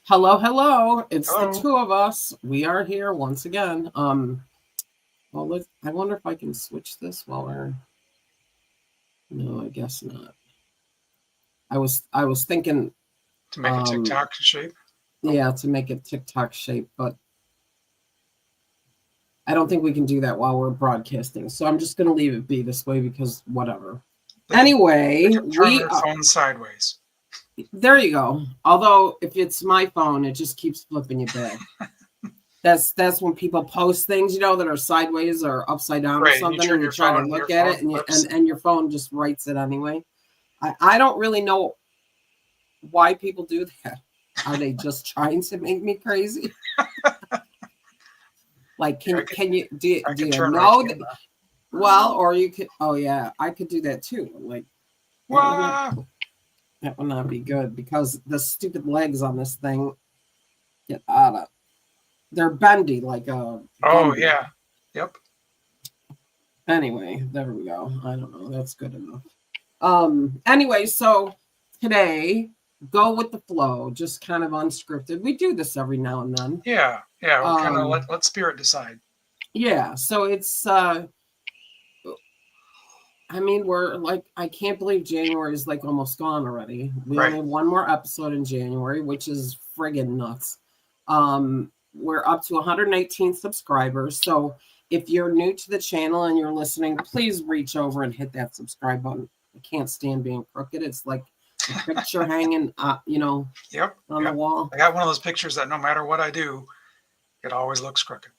Hello, hello. It's the Hello. two of us. We are here once again. I wonder if I can switch this while we're. No, I guess not. I was thinking, To make a TikTok shape. yeah, to make it TikTok shape, but I don't think we can do that while we're broadcasting. So I'm just gonna leave it be this way because whatever. Anyway, They can turn their phone sideways. There you go. Although if it's my phone, it just keeps flipping you back. That's when people post things, that are sideways or upside down or something, and you try to look at it, and your phone just writes it anyway. I don't really know why people do that. Are they just trying to make me crazy? Like, do you know that? Well, or you could. Oh yeah, I could do that too. Like, that would not be good because the stupid legs on this thing get out of. They're bendy like a. Oh yeah, yep. Anyway, there we go. I don't know. That's good enough. Anyway, so today, go with the flow, just kind of unscripted. We do this every now and then. Yeah. We kind of let spirit decide. Yeah. So it's. We're like, I can't believe January is like almost gone already. We only have one more episode in January, which is friggin' nuts. We're up to 118 subscribers. So if you're new to the channel and you're listening, please reach over and hit that subscribe button. I can't stand being crooked. It's like a picture hanging, on the wall. I got one of those pictures that no matter what I do, it always looks crooked.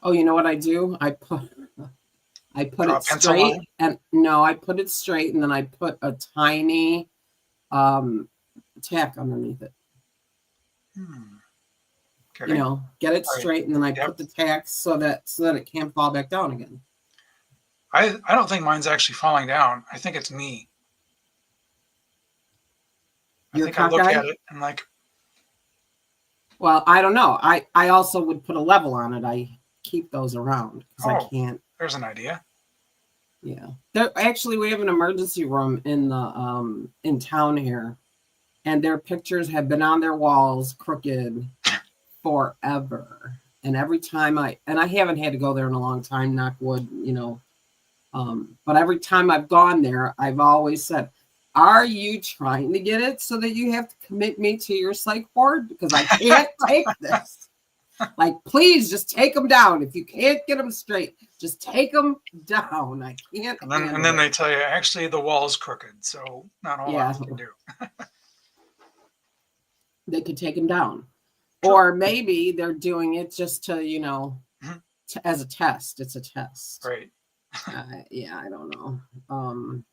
Oh, you know what I do? I put it straight, and no, I put it straight, and then I put a tiny tack underneath it. Okay. Get it straight, and then I put the tack so that it can't fall back down again. I don't think mine's actually falling down. I think it's me. I think I look at it and like. Well, I don't know. I also would put a level on it. I keep those around because I can't. There's an idea. Yeah. We have an emergency room in the in town here, and their pictures have been on their walls crooked forever. And every time I haven't had to go there in a long time, knock wood, but every time I've gone there, I've always said, are you trying to get it so that you have to commit me to your psych ward? Because I can't take this. Like, please just take them down. If you can't get them straight, just take them down. I can't. And then they tell you, actually, the wall's crooked, so not a whole lot you can do. They could take them down. Sure. Or maybe they're doing it just to, as a test. It's a test. Right. I don't know.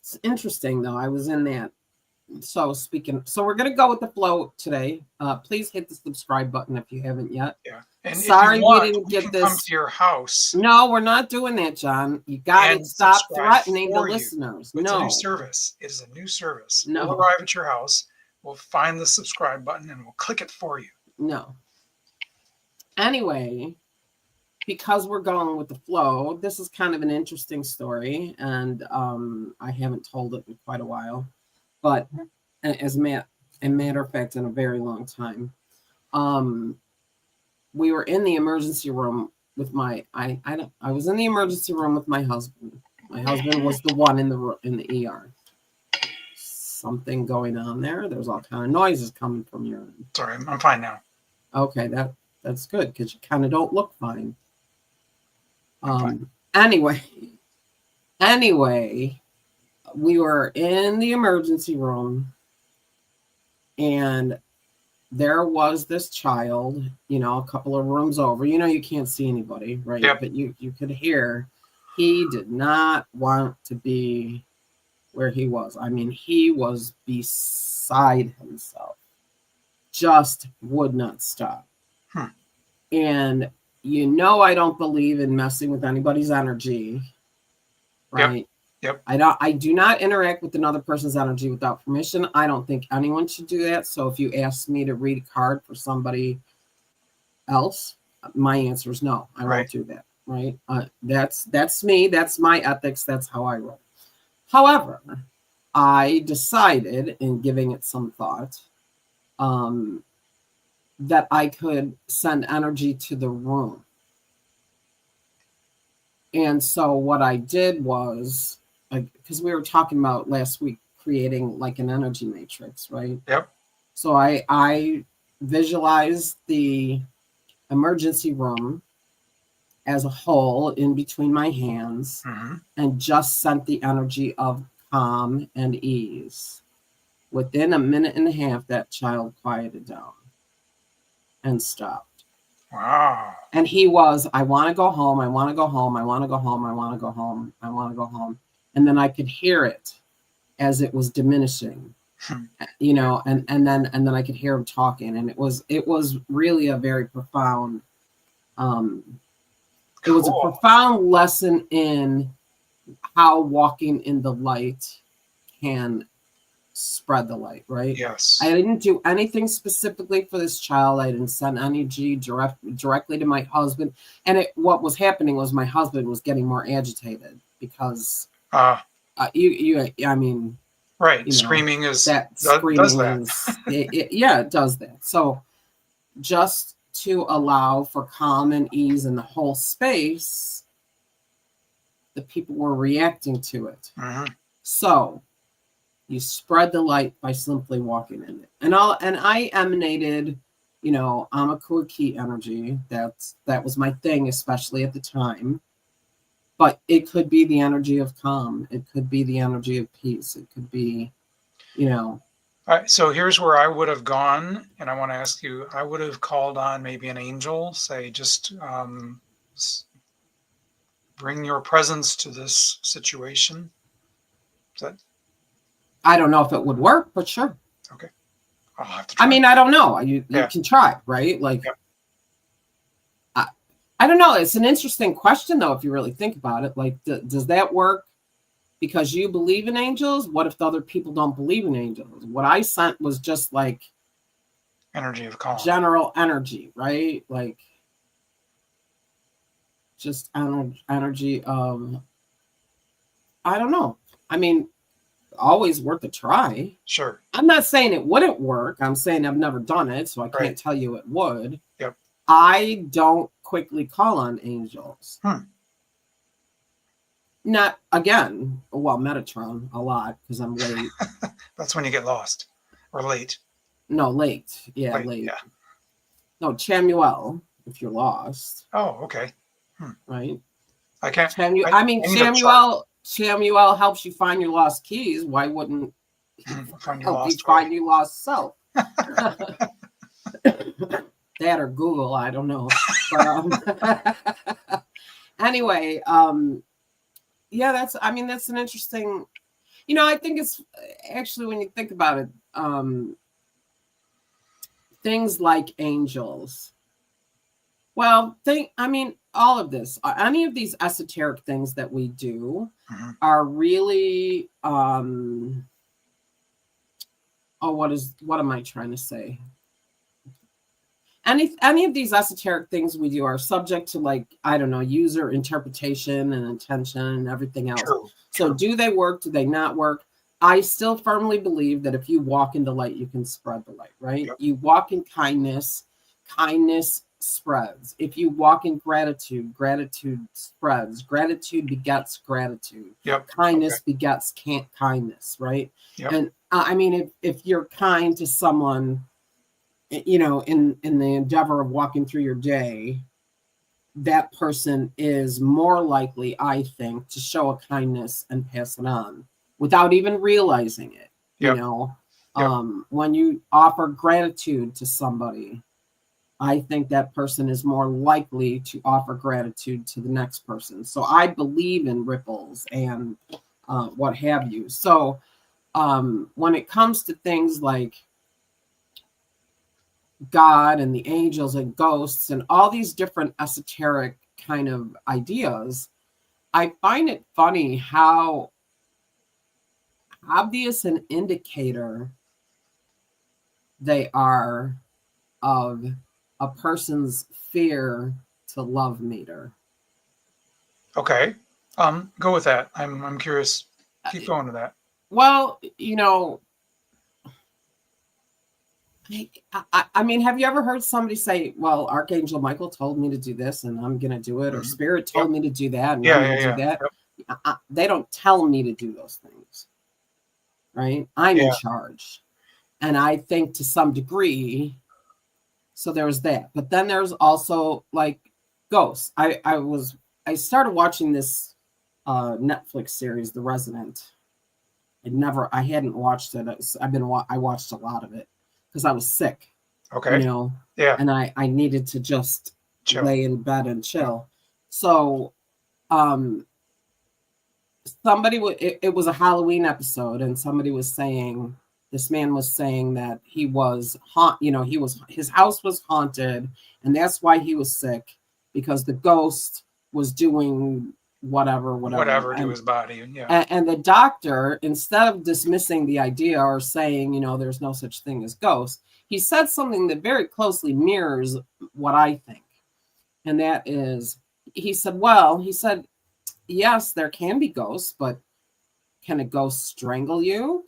It's interesting, though. I was in that. So we're going to go with the flow today. Please hit the subscribe button if you haven't yet. Yeah. And sorry we didn't get this. Come to your house. No, we're not doing that, John. You got to stop threatening the listeners. It's a new service. It is a new service. No. We'll arrive at your house. We'll find the subscribe button and we'll click it for you. No. Anyway, because we're going with the flow, this is kind of an interesting story, and I haven't told it in quite a while. But as a matter of fact, in a very long time, we were in the emergency room with I was in the emergency room with my husband. My husband was the one in the ER. Something going on there. There's all kind of noises coming from your end. Sorry, I'm fine now. Okay, that's good because you kind of don't look fine. Anyway, we were in the emergency room, and there was this child, a couple of rooms over. You can't see anybody, right? Yep. But you could hear he did not want to be where he was. I mean, he was beside himself. Just would not stop. And I don't believe in messing with anybody's energy, right? Yep. I do not interact with another person's energy without permission. I don't think anyone should do that. So if you ask me to read a card for somebody else, my answer is no. I won't do that. Right? That's me. That's my ethics. That's how I roll. However, I decided, in giving it some thought, that I could send energy to the room. And so what I did was, because we were talking about last week creating like an energy matrix, right? Yep. So I visualized the emergency room as a whole in between my hands, and just sent the energy of calm and ease. Within a minute and a half, that child quieted down and stopped. Wow. And he was, I want to go home. I want to go home. I want to go home. I want to go home. I want to go home. And then I could hear it as it was diminishing, you know, and then I could hear him talking. And it was really a very profound, it was a profound lesson in how walking in the light can spread the light, right? Yes. I didn't do anything specifically for this child. I didn't send energy directly to my husband. And what was happening was my husband was getting more agitated because I mean, right. You know, screaming is that screaming does that. is yeah, it does that. So just to allow for calm and ease in the whole space, the people were reacting to it. So you spread the light by simply walking in it. And I emanated, you know, Amakuaki energy. That was my thing, especially at the time. But it could be the energy of calm. It could be the energy of peace. It could be, you know. All right, so here's where I would have gone, and I want to ask you, I would have called on maybe an angel, say, just bring your presence to this situation. Is that? I don't know if it would work, but sure. Okay. I'll have to try. I mean, I don't know. You can try, right? Like, I don't know. It's an interesting question, though, if you really think about it. Like, does that work because you believe in angels? What if the other people don't believe in angels? What I sent was just like energy of calm, general energy, right? Like, just energy of, I don't know. I mean, always worth a try. Sure. I'm not saying it wouldn't work. I'm saying I've never done it, so I can't tell you it would. Yep. I don't quickly call on angels. Not again. Well, Metatron a lot because I'm late. That's when you get lost or late. No, late. Yeah, late. Yeah. No, Chamuel. If you're lost. Oh, okay. Right. I can't. Chamuel helps you find your lost keys. Why wouldn't he find your lost self? That or Google, I don't know. But, anyway, yeah, that's an interesting, you know, I think it's actually, when you think about it, things like angels. Well, all of this, any of these esoteric things that we do are really, what am I trying to say? Any of these esoteric things we do are subject to, like, I don't know, user interpretation and intention and everything else. So do they work? Do they not work? I still firmly believe that if you walk in the light, you can spread the light, right? Yep. You walk in kindness, kindness spreads. If you walk in gratitude, gratitude spreads. Gratitude begets gratitude. Yep. Kindness begets kindness, right? Yep. And I mean, if you're kind to someone, you know, in the endeavor of walking through your day, that person is more likely, I think, to show a kindness and pass it on without even realizing it. Yep. You know, when you offer gratitude to somebody, I think that person is more likely to offer gratitude to the next person. So I believe in ripples and what have you. So when it comes to things like God and the angels and ghosts and all these different esoteric kind of ideas, I find it funny how obvious an indicator they are of a person's fear to love meter. Okay. Go with that. I'm curious. Keep going to that. Well, I mean, have you ever heard somebody say, well, Archangel Michael told me to do this and I'm going to do it, or Spirit Yep. told me to do that and Yeah, I'm going to do that? Yep. They don't tell me to do those things, right? I'm in Yeah. charge. And I think to some degree, so there's that. But then there's also like ghosts. I started watching this Netflix series, The Resident. I hadn't watched it. I watched a lot of it because I was sick, Okay. Yeah. and I needed to just Chill. lay in bed and chill. So, it was a Halloween episode, and somebody was saying, this man was saying that his house was haunted, and that's why he was sick, because the ghost was doing whatever to his body. Yeah. and the doctor, instead of dismissing the idea or saying, there's no such thing as ghosts, he said something that very closely mirrors what I think. And that is, he said, yes, there can be ghosts, but can a ghost strangle you?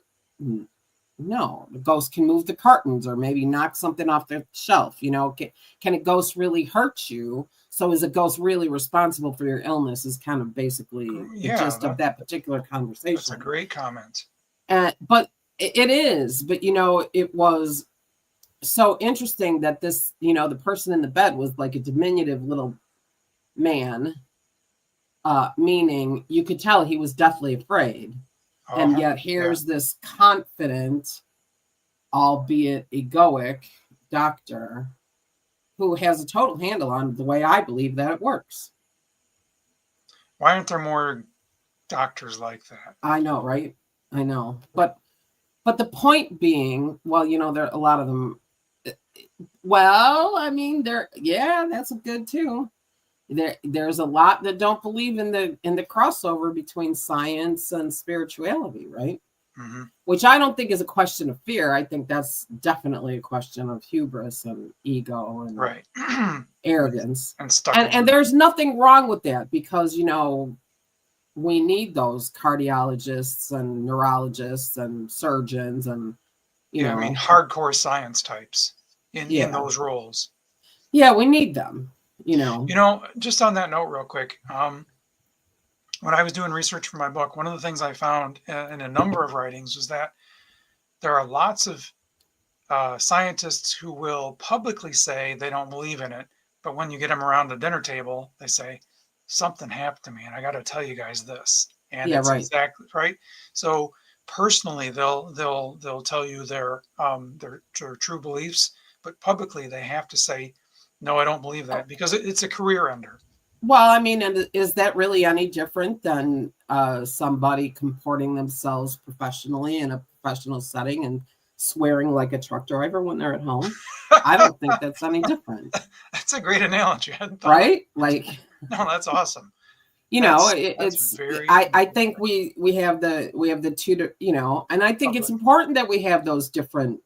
No, the ghost can move the curtains or maybe knock something off the shelf. Can a ghost really hurt you? So is a ghost really responsible for your illness? Is kind of basically the gist of that particular conversation. That's a great comment. But it is. But it was so interesting that this, the person in the bed was like a diminutive little man, meaning you could tell he was deathly afraid. And yet here's this confident, albeit egoic doctor who has a total handle on the way I believe that it works. Why aren't there more doctors like that? I know, right? I know. But the point being, well, there are a lot of them. Well, I mean, that's good too. There's a lot that don't believe in the crossover between science and spirituality, right? Mm-hmm. Which I don't think is a question of fear. I think that's definitely a question of hubris and ego and arrogance. And there's nothing wrong with that, because we need those cardiologists and neurologists and surgeons and I mean, hardcore science types in those roles. Yeah, we need them. Just on that note real quick, when I was doing research for my book, one of the things I found in a number of writings was that there are lots of scientists who will publicly say they don't believe in it, but when you get them around the dinner table, they say, something happened to me and I got to tell you guys this. And it's exactly right. So personally, they'll tell you their true beliefs, but publicly they have to say, no, I don't believe that, because it's a career ender. Well, I mean, and is that really any different than somebody comporting themselves professionally in a professional setting and swearing like a truck driver when they're at home? I don't think that's any different. That's a great analogy. Right? Like, no, that's awesome. I think we have the two, and I think it's important that we have those different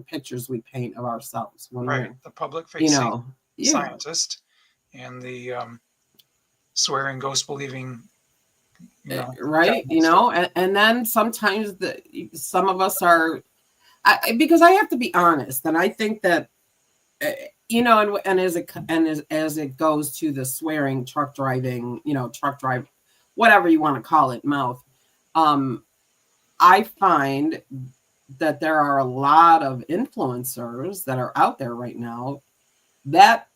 pictures we paint of ourselves when we're the public facing scientist and the swearing, ghost believing, right? And then sometimes some of us are, because I have to be honest, and I think that and as it goes to the swearing, truck driving, whatever you want to call it, mouth, I find that there are a lot of influencers that are out there right now that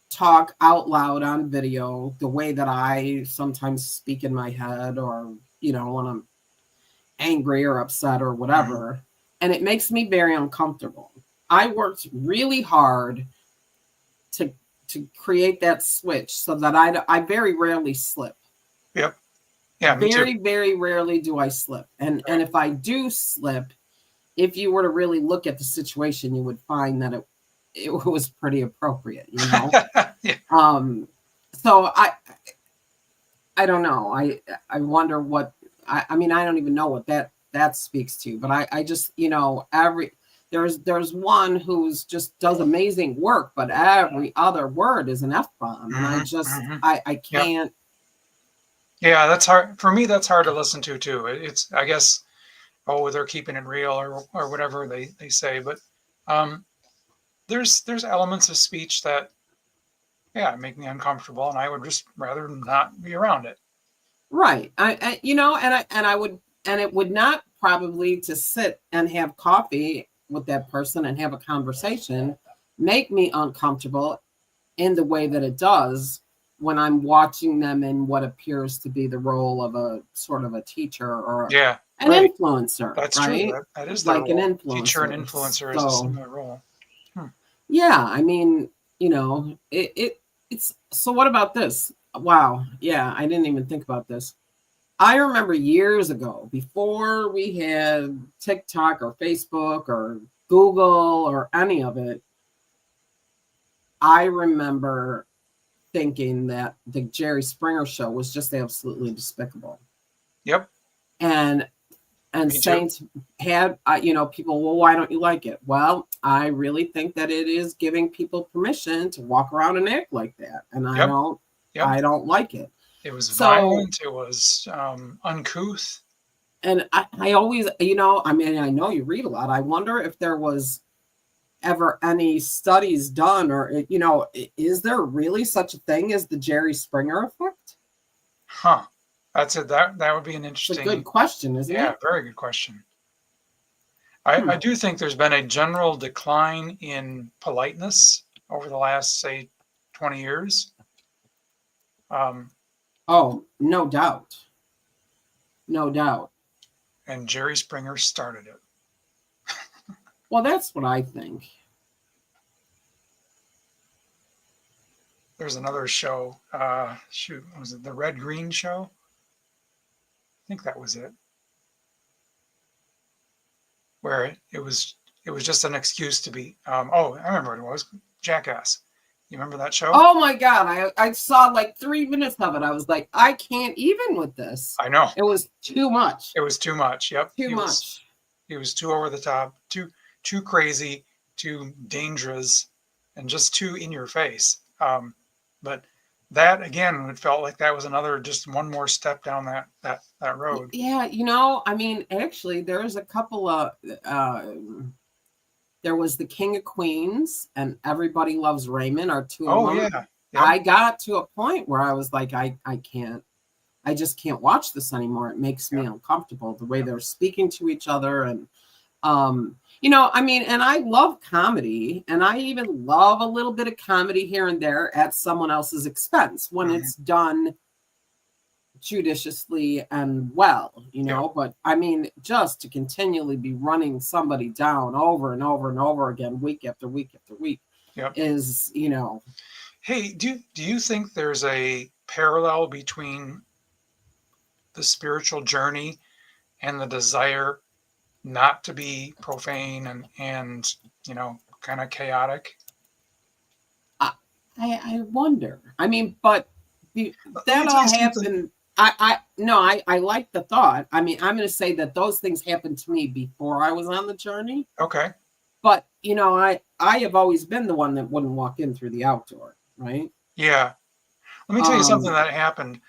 talk out loud on video the way that I sometimes speak in my head, or when I'm angry or upset or whatever, and it makes me very uncomfortable. I worked really hard to create that switch so that I very rarely slip. Yep. Yeah. Very, very rarely do I slip. And if I do slip, if you were to really look at the situation, you would find that it was pretty appropriate, So I don't know. I wonder what I mean, I don't even know what that speaks to, but I just, there's one who's just does amazing work, but every other word is an F-bomb. And I just, I can't. Yeah, that's hard. For me, that's hard to listen to too. It's, I guess, oh, they're keeping it real or whatever they say. But there's elements of speech that, yeah, make me uncomfortable, and I would just rather not be around it. Right. I would, and it would not probably to sit and have coffee with that person and have a conversation make me uncomfortable in the way that it does when I'm watching them in what appears to be the role of a sort of a teacher or Yeah, an right. influencer, That's right? true. That is their Like an role. Teacher and influencer. influencer is a So similar role. yeah, I mean, it's so what about this? Wow. Yeah, I didn't even think about this. I remember years ago, before we had TikTok or Facebook or Google or any of it, I remember thinking that the Jerry Springer show was just absolutely despicable. Yep. And Me too. Saints had, people, well, why don't you like it? Well, I really think that it is giving people permission to walk around and act like that, and Yep. Yep. I don't like it. It was So, violent. It was uncouth. and I always, I mean, I know you read a lot. I wonder if there was ever any studies done, or is there really such a thing as the Jerry Springer effect? Huh. That's it. That would be an It's a interesting. good question, isn't Yeah, it? very good question. I do think there's been a general decline in politeness over the last, say, 20 years. Oh, no doubt. No doubt. And Jerry Springer started it. Well, that's what I think. There's another show. Shoot, was it the Red Green Show? I think that was it. Where it was just an excuse to be. Oh, I remember what it was. Jackass. You remember that show? Oh my God. I saw like 3 minutes of it. I was like, I can't even with this. I know. It was too much. It was too much. Yep. Too much. He was too over the top, too crazy, too dangerous, and just too in your face. But that again, it felt like that was another just one more step down that road. Yeah, I mean, actually, there was a couple of there was the King of Queens and Everybody Loves Raymond, are two of Oh them. yeah. Yep. I got to a point where I was like, I just can't watch this anymore. It makes me uncomfortable the way they're speaking to each other. And I mean, and I love comedy, and I even love a little bit of comedy here and there at someone else's expense when it's done judiciously and well, but I mean, just to continually be running somebody down over and over and over again, week after week after week, is, Hey, do you think there's a parallel between the spiritual journey and the desire not to be profane and kind of chaotic? I wonder. I mean, but that all happened. I like the thought. I mean, I'm going to say that those things happened to me before I was on the journey. Okay. But I have always been the one that wouldn't walk in through the outdoor, right? Yeah. Let me tell you something that happened.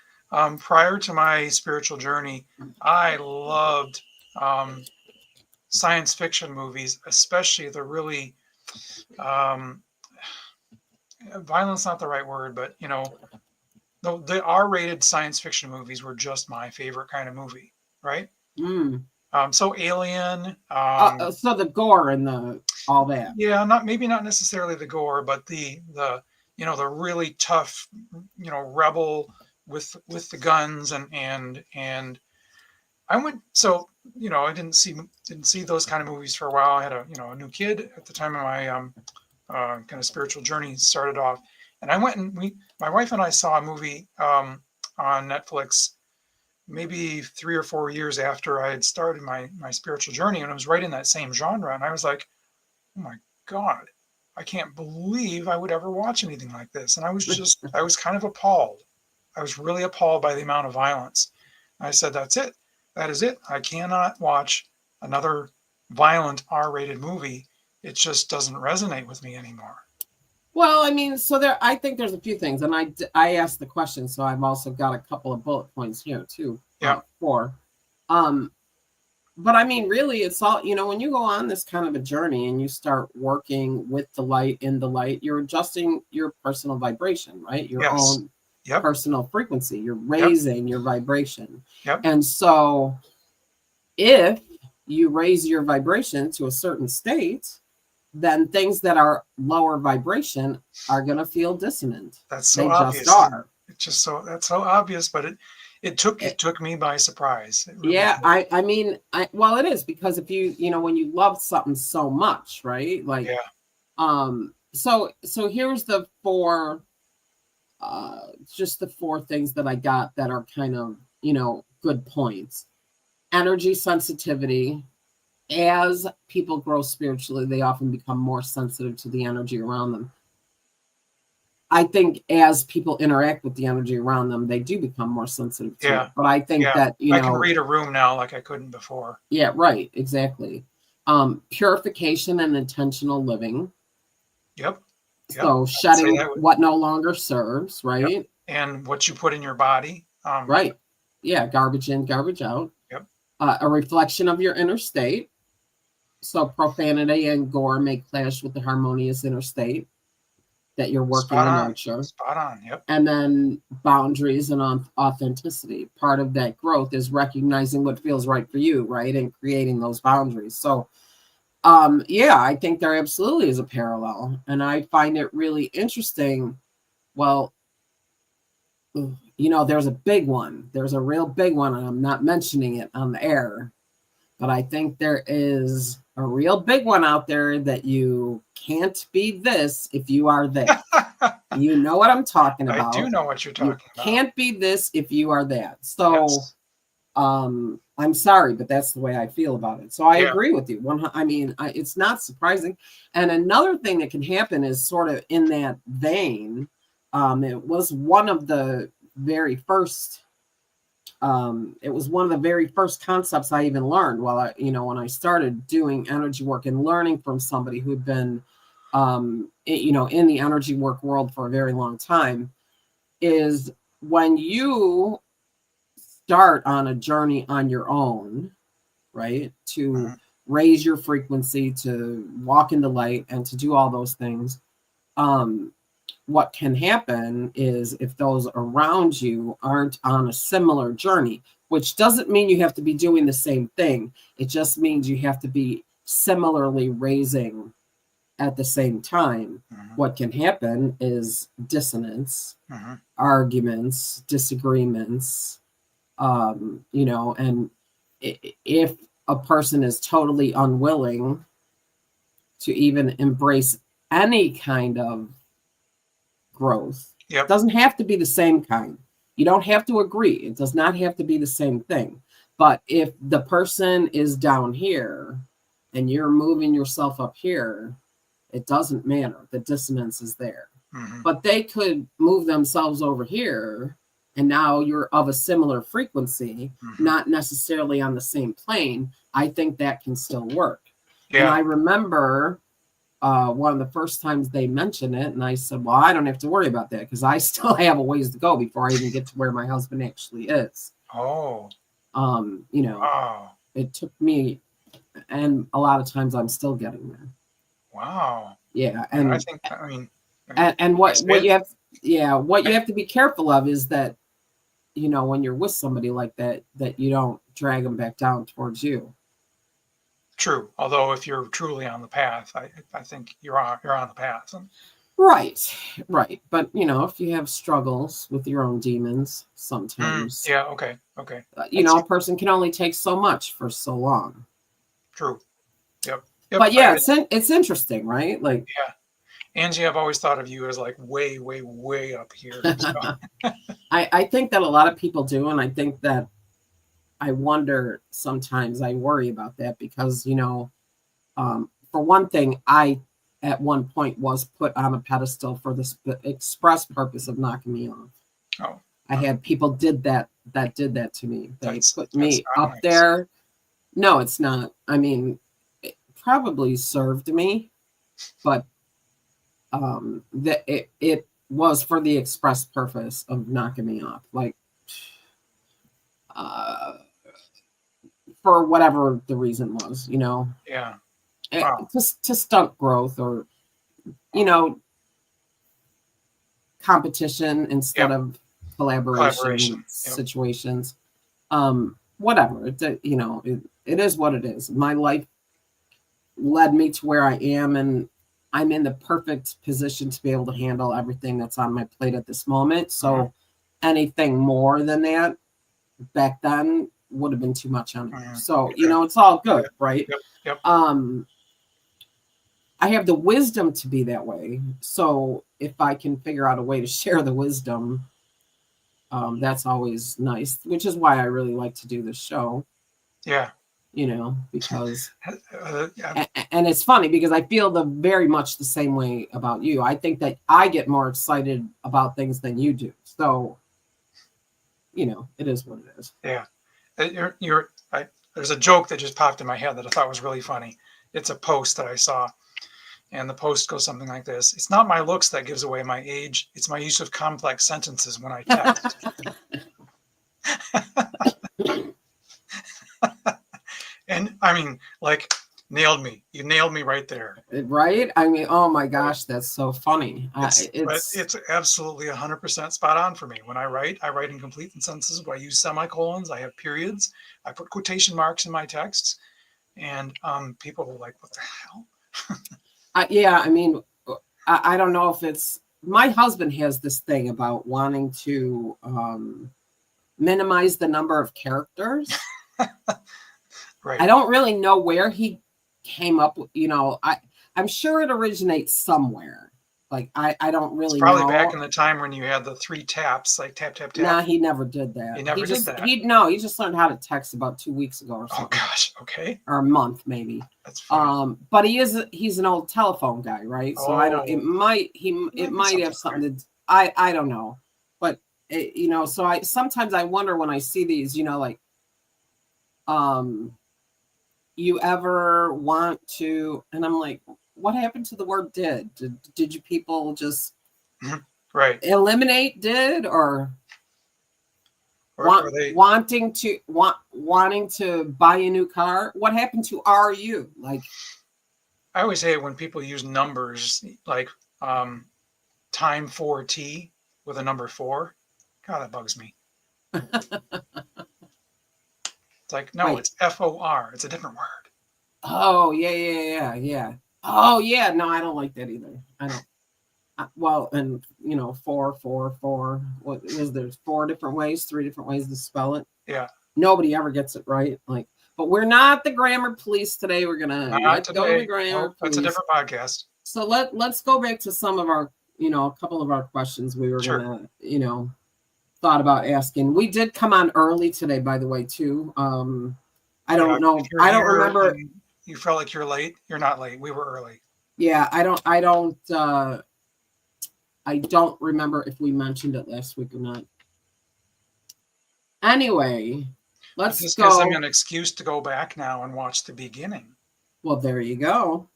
Prior to my spiritual journey, I loved science fiction movies, especially the really violence, not the right word, but the R-rated science fiction movies were just my favorite kind of movie, right? So Alien. So the gore and all that. Yeah, maybe not necessarily the gore, but the the really tough, rebel with the guns and I went. So I didn't see those kind of movies for a while. I had a new kid at the time of my kind of spiritual journey started off, and I went and my wife and I saw a movie on Netflix maybe 3 or 4 years after I had started my spiritual journey, and it was right in that same genre, and I was like, oh my God, I can't believe I would ever watch anything like this. And I was kind of appalled. I was really appalled by the amount of violence. I said, that's it. That is it. I cannot watch another violent R-rated movie. It just doesn't resonate with me anymore. Well, I mean, so I think there's a few things, and I asked the question, so I've also got a couple of bullet points here too. Yeah. For but I mean, really, it's all, when you go on this kind of a journey and you start working with the light, in the light, you're adjusting your personal vibration, right? Your Yes. own Yep. personal frequency. You're Yep. raising your vibration. Yep. And so if you raise your vibration to a certain state, then things that are lower vibration are going to feel dissonant. That's so They just obvious. are. It's just that's so obvious, but it took me by surprise. It really Yeah, did. I mean, well, it is, because if when you love something so much, right? Like, Yeah. So here's the four, just the four things that I got that are kind of, good points. Energy sensitivity. As people grow spiritually, they often become more sensitive to the energy around them. I think as people interact with the energy around them, they do become more sensitive to it. But I think that, I can read a room now like I couldn't before. Yeah, right. Exactly. Purification and intentional living. Yep. So shutting what no longer serves, right? Yep. And what you put in your body. Right. Yeah. Garbage in, garbage out. Yep. A reflection of your inner state. So profanity and gore may clash with the harmonious inner state that you're working to nurture. Spot on. Yep. And then boundaries and authenticity. Part of that growth is recognizing what feels right for you, right? And creating those boundaries. So, yeah, I think there absolutely is a parallel. And I find it really interesting. Well, there's a big one. There's a real big one, and I'm not mentioning it on the air. But I think there is a real big one out there that you can't be this if you are that. You know what I'm talking about. I do know what you're talking about. You can't be this if you are that. So, yes. I'm sorry, but that's the way I feel about it. So I agree with you. It's not surprising. And another thing that can happen is sort of in that vein. It was one of the very first. It was one of the very first concepts I even learned while when I started doing energy work and learning from somebody who'd been, in the energy work world for a very long time, is when you start on a journey on your own, right? To raise your frequency, to walk in the light, and to do all those things. What can happen is if those around you aren't on a similar journey, which doesn't mean you have to be doing the same thing. It just means you have to be similarly raising at the same time. What can happen is dissonance, arguments, disagreements, and if a person is totally unwilling to even embrace any kind of growth. It doesn't have to be the same kind. You don't have to agree. It does not have to be the same thing. But if the person is down here and you're moving yourself up here, it doesn't matter. The dissonance is there. But they could move themselves over here, and now you're of a similar frequency, not necessarily on the same plane. I think that can still work. And I remember one of the first times they mentioned it, and I said, well, I don't have to worry about that because I still have a ways to go before I even get to where my husband actually is. It took me, and a lot of times I'm still getting there. Wow. Yeah. And what you have, what you have to be careful of is that, when you're with somebody like that, that you don't drag them back down towards you. True. Although if you're truly on the path, I think you're on the path. Right. But if you have struggles with your own demons, sometimes. Okay. A person can only take so much for so long. True. Yep. But yeah, it's interesting, right? Like, Angie, I've always thought of you as like way, way, way up here. So. I think that a lot of people do, and I think that I wonder sometimes, I worry about that because, for one thing, I, at one point, was put on a pedestal for the express purpose of knocking me off. Oh. I had people did that to me. They put me up there. No, it's not. I mean, it probably served me, but it was for the express purpose of knocking me off. Like, for whatever the reason was, Yeah. Wow. to stunt growth or, competition instead Yep. of collaboration Yep. situations. Whatever. It is what it is. My life led me to where I am, and I'm in the perfect position to be able to handle everything that's on my plate at this moment. So anything more than that back then would have been too much on me. So, it's all good, right? Yep. I have the wisdom to be that way. So if I can figure out a way to share the wisdom, that's always nice, which is why I really like to do this show. Yeah. Because yeah. and it's funny because I feel very much the same way about you. I think that I get more excited about things than you do. So, it is what it is. Yeah. There's a joke that just popped in my head that I thought was really funny. It's a post that I saw, and the post goes something like this: "It's not my looks that gives away my age. It's my use of complex sentences when I text." And I mean, like, nailed me. You nailed me right there. Right? I mean, oh my gosh, that's so funny. It's absolutely 100% spot on for me. When I write in complete sentences. I use semicolons. I have periods. I put quotation marks in my texts, and people are like, "What the hell?" Yeah, I mean, I don't know if it's my husband has this thing about wanting to minimize the number of characters. Right. I don't really know where he came up with, I'm sure it originates somewhere. Like I don't really It's probably know. back in the time when you had the 3 taps, like tap tap tap. Nah, he never did that. He never did that. He just learned how to text about 2 weeks ago or something. Oh gosh, okay. Or a month maybe. That's funny. But he's an old telephone guy, right? So I don't. It might have something to. I don't know, but so sometimes I wonder when I see these, like, you ever want to, and I'm like, what happened to the word did you people just right eliminate did or wanting to buy a new car? What happened to are you? Like, I always hate when people use numbers like time 4t with a number 4. God, that bugs me. It's like, no, It's FOR. It's a different word. Oh, yeah. Oh, yeah. No, I don't like that either. I don't. Well, and 4. What is there? 4 different ways, 3 different ways to spell it. Yeah. Nobody ever gets it right. Like, but we're not the grammar police today. We're gonna go to the grammar police. That's a different podcast. So let's go back to some of our, a couple of our questions we were gonna, thought about asking. We did come on early today, by the way, too. I don't know. I don't remember. You felt like you're late. You're not late. We were early. Yeah, I don't remember if we mentioned it last week or not. Anyway, this gives them an excuse to go back now and watch the beginning. Well, there you go.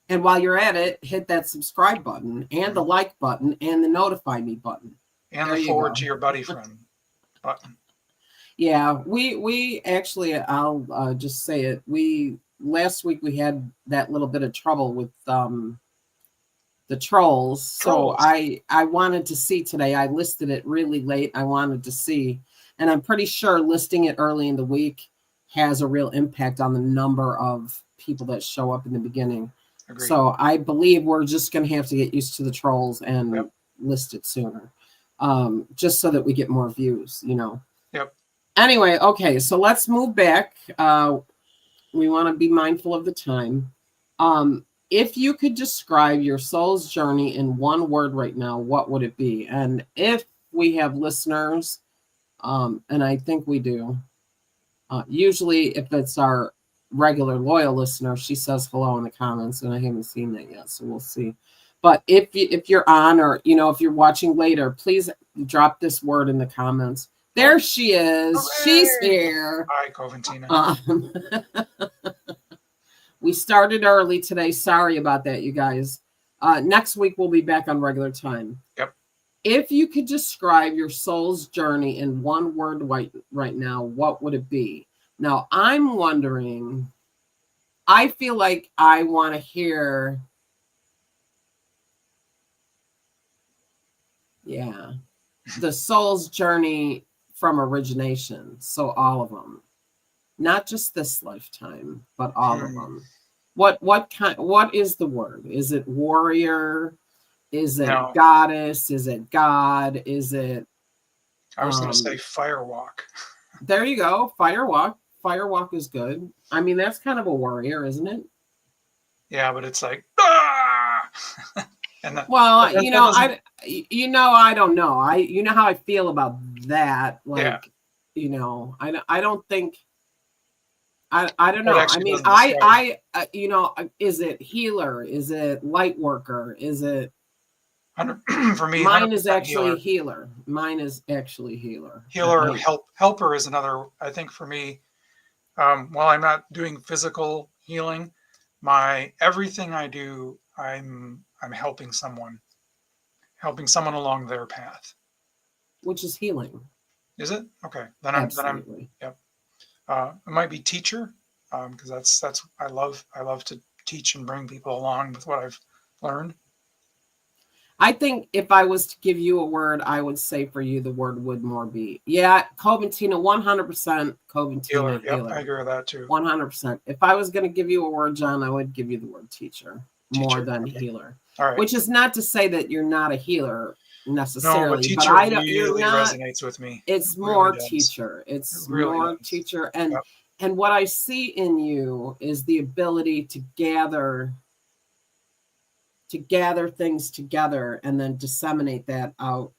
And while you're at it, hit that subscribe button and the like button and the notify me button. And the forward to your buddy friend button. Yeah, we actually, I'll just say it. Last week we had that little bit of trouble with the trolls. So I wanted to see today. I listed it really late. I wanted to see, and I'm pretty sure listing it early in the week has a real impact on the number of people that show up in the beginning. Agreed. So I believe we're just going to have to get used to the trolls and list it sooner, just so that we get more views. Yep. Anyway, okay, so let's move back. We want to be mindful of the time. If you could describe your soul's journey in one word right now, what would it be? And if we have listeners, and I think we do, usually if it's our regular loyal listener, she says hello in the comments, and I haven't seen that yet, so we'll see. But if you're on, or if you're watching later, please drop this word in the comments. There she is. Hooray! She's here. Hi, Coventina. We started early today. Sorry about that, you guys. Next week we'll be back on regular time. Yep. If you could describe your soul's journey in one word right now, what would it be? Now I'm wondering, I feel like I want to hear, the soul's journey from origination. So all of them, not just this lifetime, but all of them. What is the word? Is it warrior? Is it No, goddess? Is it God? Is it I was going to say firewalk. there you go. Firewalk. Firewalk is good. I mean, that's kind of a warrior, isn't it? Yeah, but it's like, ah! And Well, that doesn't, I don't know. You know how I feel about that. yeah, Like, I don't think, I don't that know. I actually mean, doesn't describe. is it healer? Is it light worker? Is it, For me, mine is 100% actually healer. healer. Mine is actually healer. Healer, helper is another. I think for me, while I'm not doing physical healing, my everything I do, I'm helping someone along their path. Which is healing. Is it okay? Then I'm Absolutely. yep. It might be teacher, because that's I love to teach and bring people along with what I've learned. I think if I was to give you a word, I would say for you the word would more be. Yeah, Coventina, 100% Healer, Coventina yep, I healer. agree with that too. 100%. If I was going to give you a word, John, I would give you the word teacher more Teacher, than okay, healer. all right. Which is not to say that you're not a healer No, but necessarily, but teacher I don't. You're really not. resonates with me. It's It really more does. teacher. It It's really more does. teacher, Yep. and what I see in you is the ability to gather things together and then disseminate that out,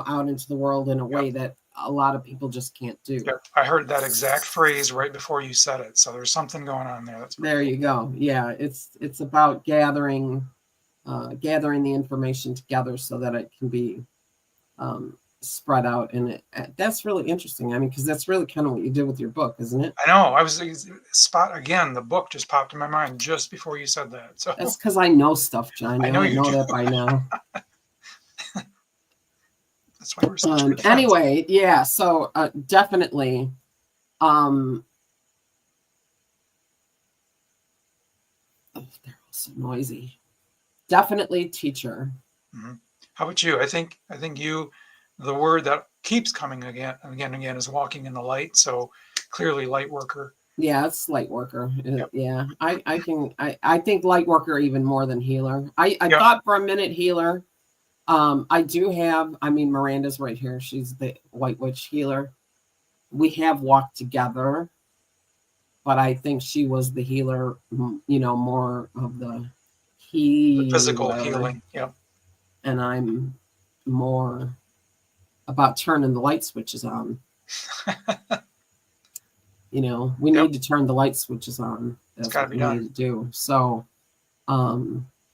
out into the world in a Yep. way that a lot of people just can't do. Yep. I heard that exact phrase right before you said it. So there's something going on there. That's pretty There cool. you go. Yeah, it's about gathering the information together so that it can be spread out, and that's really interesting. I mean, because that's really kind of what you did with your book, isn't it? I know. I was spot again. The book just popped in my mind just before you said that. So That's because I know stuff, John. I You know ought to you know do. that by now. That's why we're such good friends. Anyway, yeah. So definitely. Oh, they're all so noisy. Definitely teacher. Mm-hmm. How about you? I think you, the word that keeps coming again and again and again is walking in the light. So clearly, light worker. Yeah, it's light worker. Yep. Yeah, I think light worker even more than healer. I Yep. thought for a minute healer. I do have. I mean, Miranda's right here. She's the White Witch healer. We have walked together, but I think she was the healer. More of the The physical healer, healing. Yep. and I'm more about turning the light switches on. We Yep. need to turn the light switches on. It's That's got to what be we need done. to do. So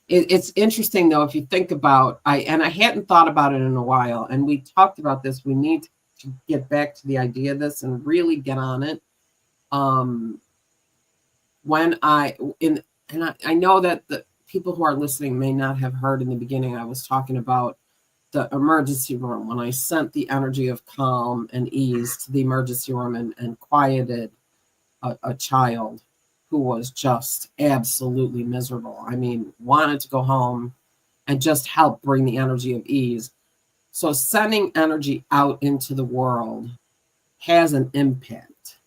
it's interesting though, if you think about, I hadn't thought about it in a while, and we talked about this. We need to get back to the idea of this and really get on it. When I know that the people who are listening may not have heard in the beginning, I was talking about the emergency room when I sent the energy of calm and ease to the emergency room and quieted a child who was just absolutely miserable. I mean, wanted to go home and just help bring the energy of ease. So sending energy out into the world has an impact.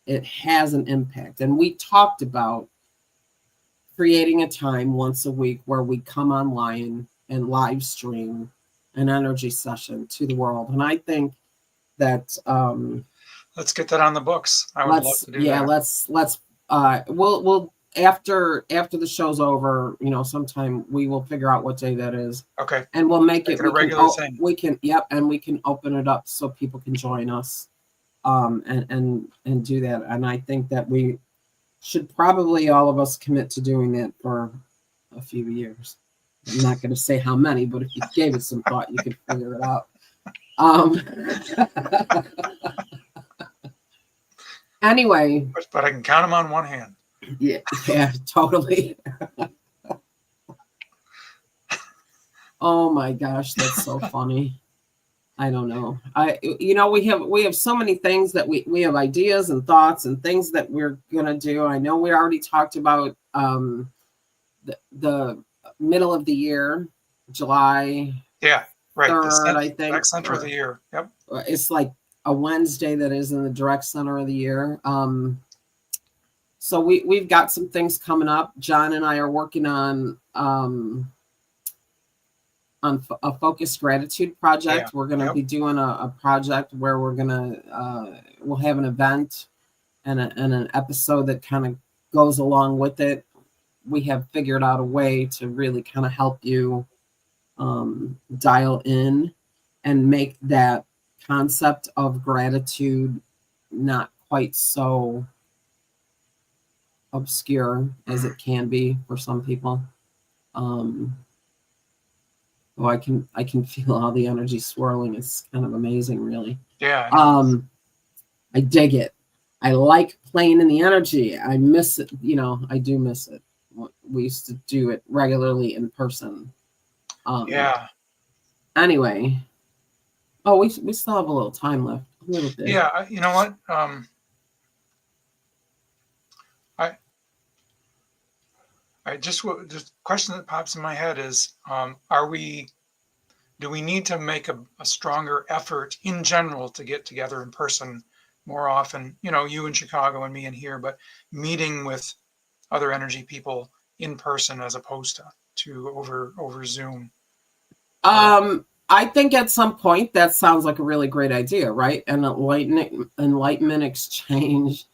It has an impact. And we talked about creating a time once a week where we come online and live stream an energy session to the world. And I think that Let's get that on the books. I would love to do that. we'll after the show's over, sometime we will figure out what day that is. Okay. And we'll make it a regular thing. We can open it up so people can join us and do that. And I think that we should probably all of us commit to doing that for a few years. I'm not going to say how many, but if you gave it some thought, you could figure it out. Anyway. But I can count them on one hand. Yeah, totally. Oh my gosh, that's so funny. I don't know. We have so many things that we have ideas and thoughts and things that we're gonna do. I know we already talked about the middle of the year, July Yeah, right. 3rd, I think. Direct center of the year. Yep. It's like a Wednesday that is in the direct center of the year. So we've got some things coming up. John and I are working on a focused gratitude project. Yeah. We're going to be doing a project where we'll have an event and an episode that kind of goes along with it. We have figured out a way to really kind of help you dial in and make that concept of gratitude not quite so obscure as it can be for some people. I can feel all the energy swirling. It's kind of amazing, really. Yeah. I dig it. I like playing in the energy. I miss it. I do miss it. We used to do it regularly in person. Yeah. Anyway. Oh, we still have a little time left. A little bit. Yeah. You know what? I just the question that pops in my head is, do we need to make a stronger effort in general to get together in person more often? You in Chicago and me in here, but meeting with other energy people in person as opposed to over Zoom. I think at some point that sounds like a really great idea, right? An enlightenment exchange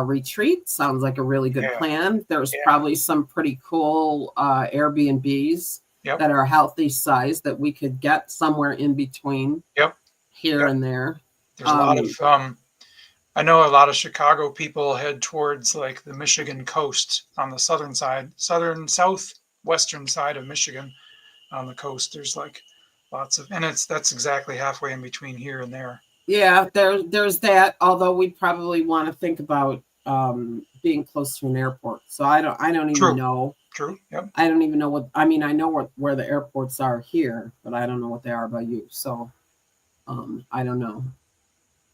retreat sounds like a really good plan. There's probably some pretty cool Airbnbs that are healthy size that we could get somewhere in between here and there. There's a lot of I know a lot of Chicago people head towards like the Michigan coast on the southwestern side of Michigan on the coast. There's like lots of, and that's exactly halfway in between here and there. Yeah, there's that. Although we'd probably want to think about being close to an airport. So I don't even know. True. Yep. I don't even know I know where the airports are here, but I don't know what they are by you. So I don't know.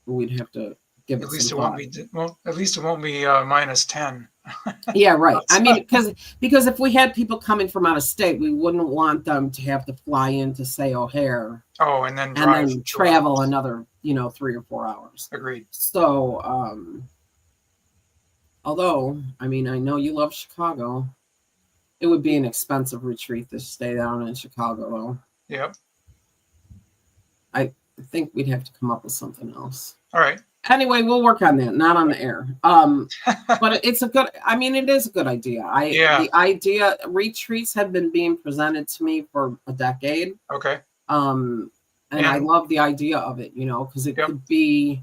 We'd have to give at least it won't be -10. Yeah, right. I mean, because if we had people coming from out of state, we wouldn't want them to have to fly into, say, O'Hare. Oh, and then travel another 3 or 4 hours. Agreed. So although I know you love Chicago, it would be an expensive retreat to stay down in Chicago, though. Yep. I think we'd have to come up with something else. All right. Anyway, we'll work on that. Not on the air. But it is a good idea. The idea retreats have been being presented to me for a decade. Okay. And I love the idea of it, because it could be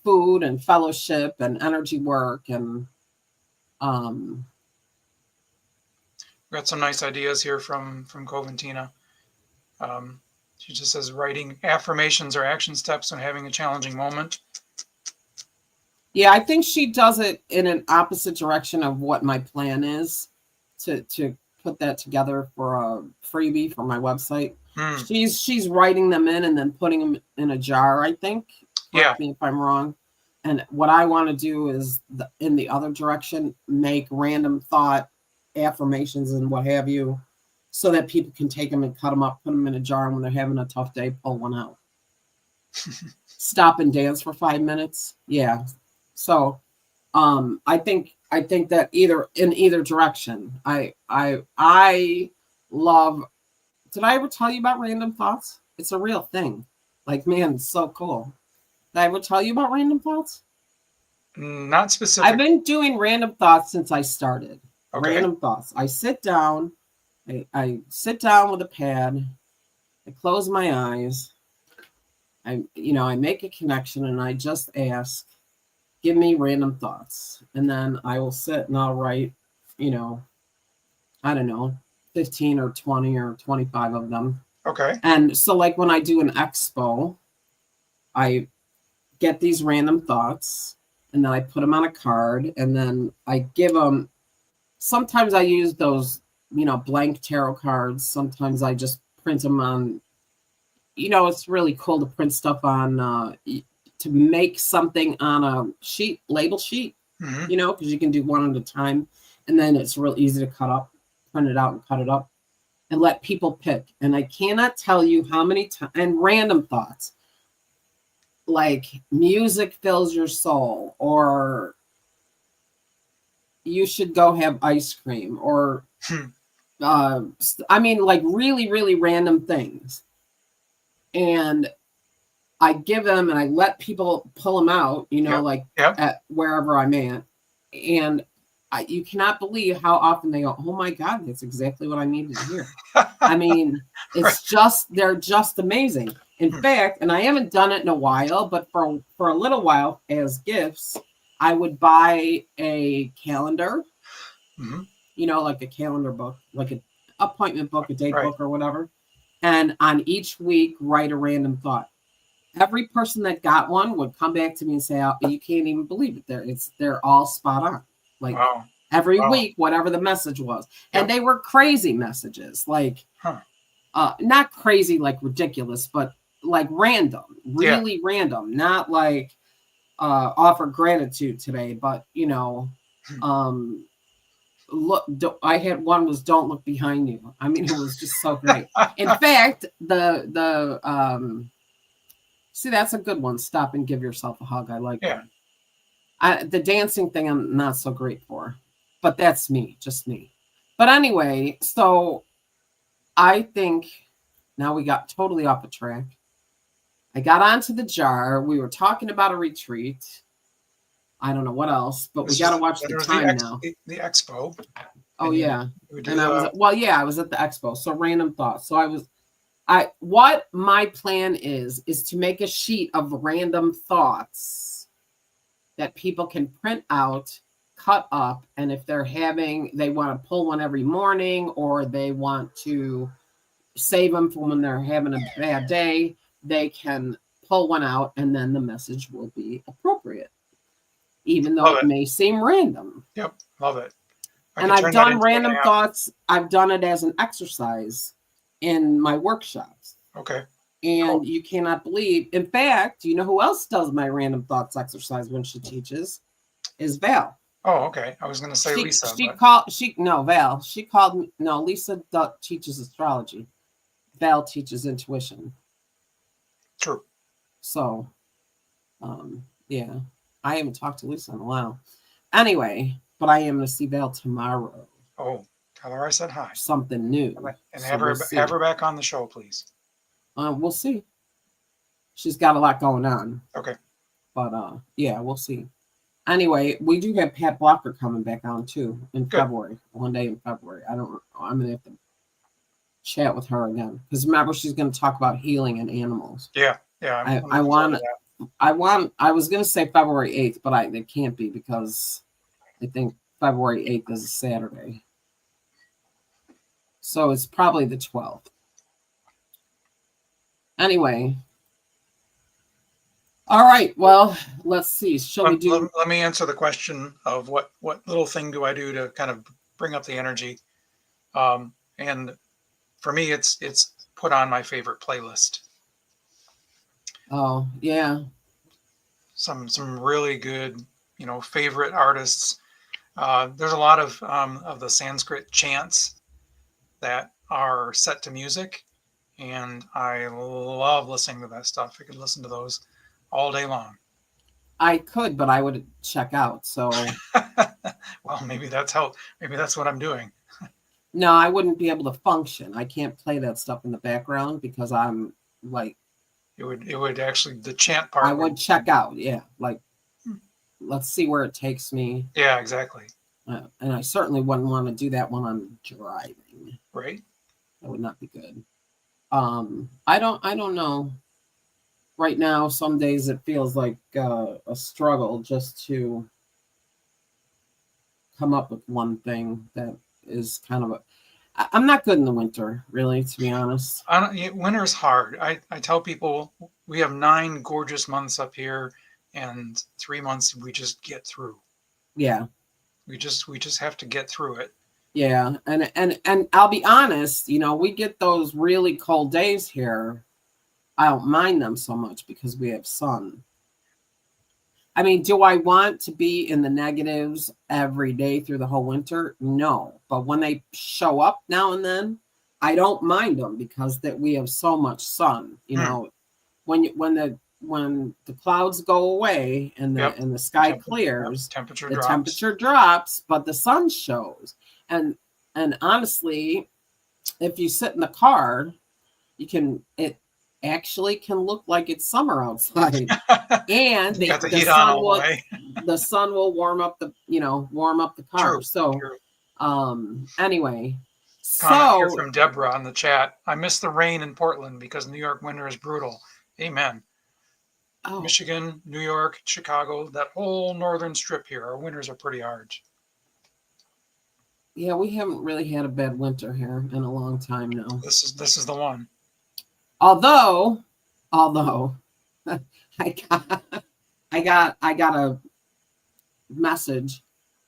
food and fellowship and energy work and got some nice ideas here from Coventina. She just says writing affirmations or action steps when having a challenging moment. Yeah, I think she does it in an opposite direction of what my plan is to put that together for a freebie for my website. She's writing them in and then putting them in a jar, I think. Correct me if I'm wrong. And what I want to do is in the other direction, make random thought affirmations and what have you, so that people can take them and cut them up, put them in a jar, and when they're having a tough day, pull one out. Stop and dance for 5 minutes. Yeah. So I think that in either direction. I love. Did I ever tell you about random thoughts? It's a real thing. Like, man, it's so cool. Did I ever tell you about random thoughts? Not specific. I've been doing random thoughts since I started. Okay. Random thoughts. I sit down. I sit down with a pad. I close my eyes. I make a connection and I just ask, give me random thoughts. And then I will sit and I'll write, I don't know, 15 or 20 or 25 of them. Okay. And so like when I do an expo, I get these random thoughts and then I put them on a card and then I give them, sometimes I use those, blank tarot cards. Sometimes I just print them on it's really cool to print stuff on, to make something on a label sheet, Hmm. because you can do one at a time. And then it's real easy to cut up, print it out and cut it up and let people pick. And I cannot tell you how many times, and random thoughts like music fills your soul, or you should go have ice cream, or like really, really random things. And I give them and I let people pull them out, Yep. like Yep. at wherever I'm at. And you cannot believe how often they go, oh my God, that's exactly what I needed to hear. I mean, they're just amazing. In fact, and I haven't done it in a while, but for a little while as gifts, I would buy a calendar, Hmm. like a calendar book, like an appointment book, a date Right. book or whatever. And on each week, write a random thought. Every person that got one would come back to me and say, oh, you can't even believe it. They're all spot on. Like Wow. every Wow. week, whatever the message was. Yep. And they were crazy messages, like not crazy, like ridiculous, but like random, really random, not like offer gratitude today, but look, I had one was don't look behind you. I mean, it was just so great. In fact, see, that's a good one. Stop and give yourself a hug. I like that. The dancing thing I'm not so great for, but that's me, just me. But anyway, so I think now we got totally off the track. I got onto the jar. We were talking about a retreat. I don't know what else, but we got to watch the time now. The expo. Oh yeah, and I was I was at the expo. So random thoughts. So what my plan is to make a sheet of random thoughts that people can print out, cut up, and if they want to pull one every morning, or they want to save them for when they're having a bad day, they can pull one out, and then the message will be appropriate, even though it may seem random. Yep, love it. And I've done random thoughts. I've done it as an exercise in my workshops. Okay. And you cannot believe. In fact, you know who else does my random thoughts exercise when she teaches? Is Val. Oh, okay. I was going to say Lisa. Val. She called me. No, Lisa teaches astrology. Val teaches intuition. True. So, yeah, I haven't talked to Lisa in a while. Anyway, but I am going to see Val tomorrow. Oh, tell her I said hi. Something new. And have her back on the show, please. We'll see. She's got a lot going on. Okay. But yeah, we'll see. Anyway, we do have Pat Blocker coming back on too in February. One day in February. I'm gonna have to chat with her again because remember she's going to talk about healing in animals. Yeah. I was going to say February 8th, but it can't be because I think February 8th is a Saturday. So it's probably the 12th. Anyway. All right. Well, let's see. Let me answer the question of what little thing do I do to kind of bring up the energy. And for me, it's put on my favorite playlist. Oh, yeah. Some really good, favorite artists. There's a lot of the Sanskrit chants that are set to music, and I love listening to that stuff. I could listen to those all day long. I could, but I would check out. So, well, maybe that's what I'm doing. No, I wouldn't be able to function. I can't play that stuff in the background because I'm like. It would actually the chant part. I would check out. Yeah, like let's see where it takes me. Yeah, exactly. And I certainly wouldn't want to do that when I'm driving. Right. That would not be good. I don't know. Right now, some days it feels like a struggle just to come up with one thing that is kind of I'm not good in the winter, really, to be honest. Winter's hard. I tell people we have 9 gorgeous months up here, and 3 months we just get through. Yeah. We just have to get through it. Yeah, and I'll be honest, we get those really cold days here, I don't mind them so much because we have sun. I mean, do I want to be in the negatives every day through the whole winter? No. But when they show up now and then, I don't mind them because that we have so much sun. You know, when the clouds go away and the sky clears, the temperature drops, but the sun shows. And honestly, if you sit in the car, it actually can look like it's summer outside. And the sun will warm up the car. True, so true. Anyway, comment here from Deborah on the chat. I miss the rain in Portland because New York winter is brutal. Amen. Michigan, New York, Chicago, that whole northern strip here, our winters are pretty hard. Yeah, we haven't really had a bad winter here in a long time now. This is the one. Although I got a message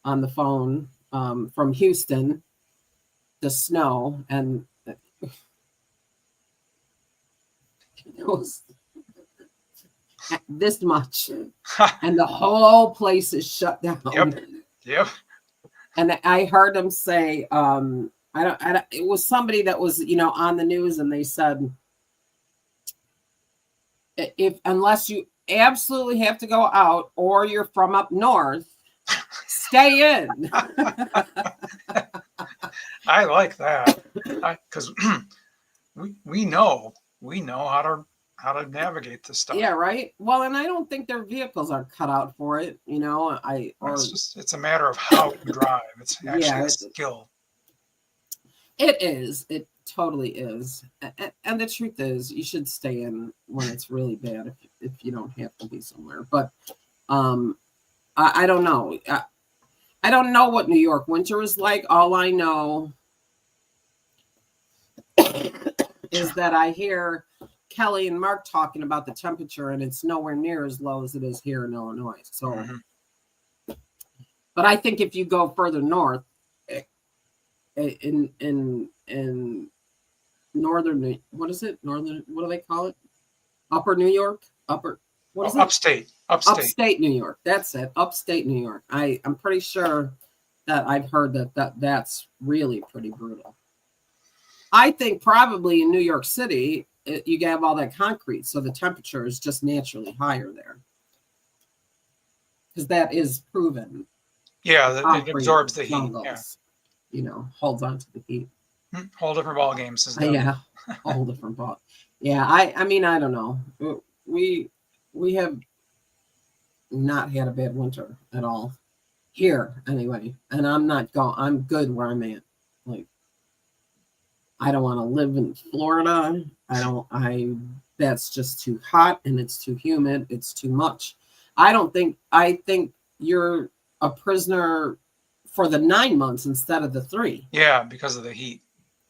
on the phone from Houston, the snow, and it was this much, and the whole place is shut down. Yep. And I heard him say, it was somebody that was, on the news, and they said, unless you absolutely have to go out or you're from up north, stay in. I like that because we know how to navigate this stuff. Yeah, right. Well, and I don't think their vehicles are cut out for it. It's a matter of how you drive. It's actually a skill. It is. It totally is. And the truth is, you should stay in when it's really bad if you don't have to be somewhere. But I don't know. I don't know what New York winter is like. All I know is that I hear Kelly and Mark talking about the temperature, and it's nowhere near as low as it is here in Illinois. So, but I think if you go further north, in northern, what is it? Northern, what do they call it? Upper New York, what is it? Upstate New York. That's it. Upstate New York. I'm pretty sure that I've heard that's really pretty brutal. I think probably in New York City, you have all that concrete, so the temperature is just naturally higher there. Because that is proven. Yeah, it absorbs the heat. Yeah. Holds on to the heat. Whole different ball games. Yeah, whole different ball. Yeah, I mean, I don't know. We have not had a bad winter at all here, anyway. And I'm good where I'm at. Like, I don't want to live in Florida. That's just too hot and it's too humid. It's too much. I think you're a prisoner for the 9 months instead of the 3. Yeah, because of the heat.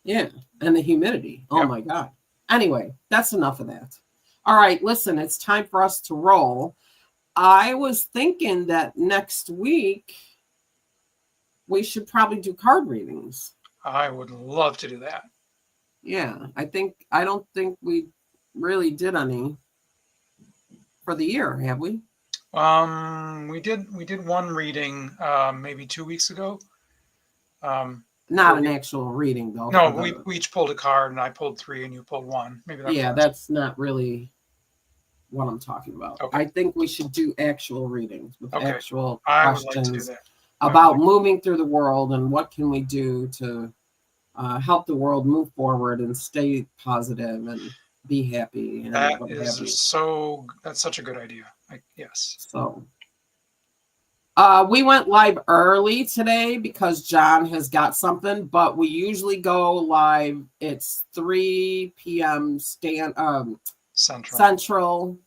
Yeah, and the humidity. Oh my God. Anyway, that's enough of that. All right, listen, it's time for us to roll. I was thinking that next week we should probably do card readings. I would love to do that. Yeah, I don't think we really did any for the year, have we? We did one reading maybe 2 weeks ago. Not an actual reading though. No, we each pulled a card, and I pulled 3 and you pulled 1. Maybe that's not really what I'm talking about. Okay. I think we should do actual readings with actual questions about moving through the world and what can we do to help the world move forward and stay positive and be happy. And that's such a good idea. Yes. So we went live early today because John has got something, but we usually go live. It's 3 p.m. Central,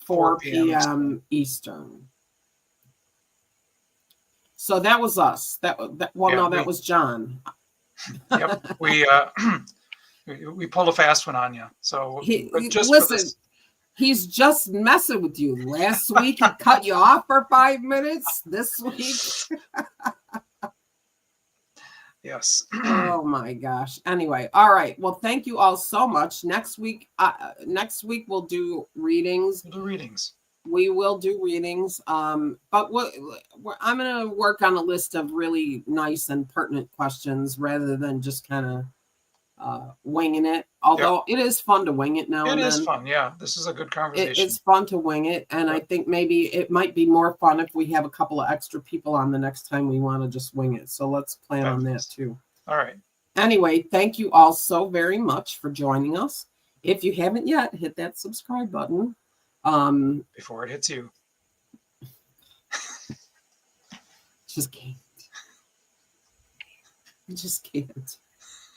4 p.m. Eastern. So that was us. That was John. Yep, we pulled a fast one on you. So he's just messing with you. Last week he cut you off for 5 minutes. This week, Yes. Oh my gosh. Anyway, all right. Well, thank you all so much. Next week we'll do readings. We'll do readings. We will do readings. But I'm going to work on a list of really nice and pertinent questions rather than just kind of winging it. Although it is fun to wing it now and then. It is fun. Yeah, this is a good conversation. It's fun to wing it, and I think maybe it might be more fun if we have a couple of extra people on the next time we want to just wing it. So let's plan on that too. All right. Anyway, thank you all so very much for joining us. If you haven't yet, hit that subscribe button. Before it hits you. Just can't. I just can't.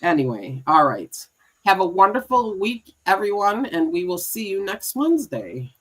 Anyway, all right. Have a wonderful week, everyone, and we will see you next Wednesday.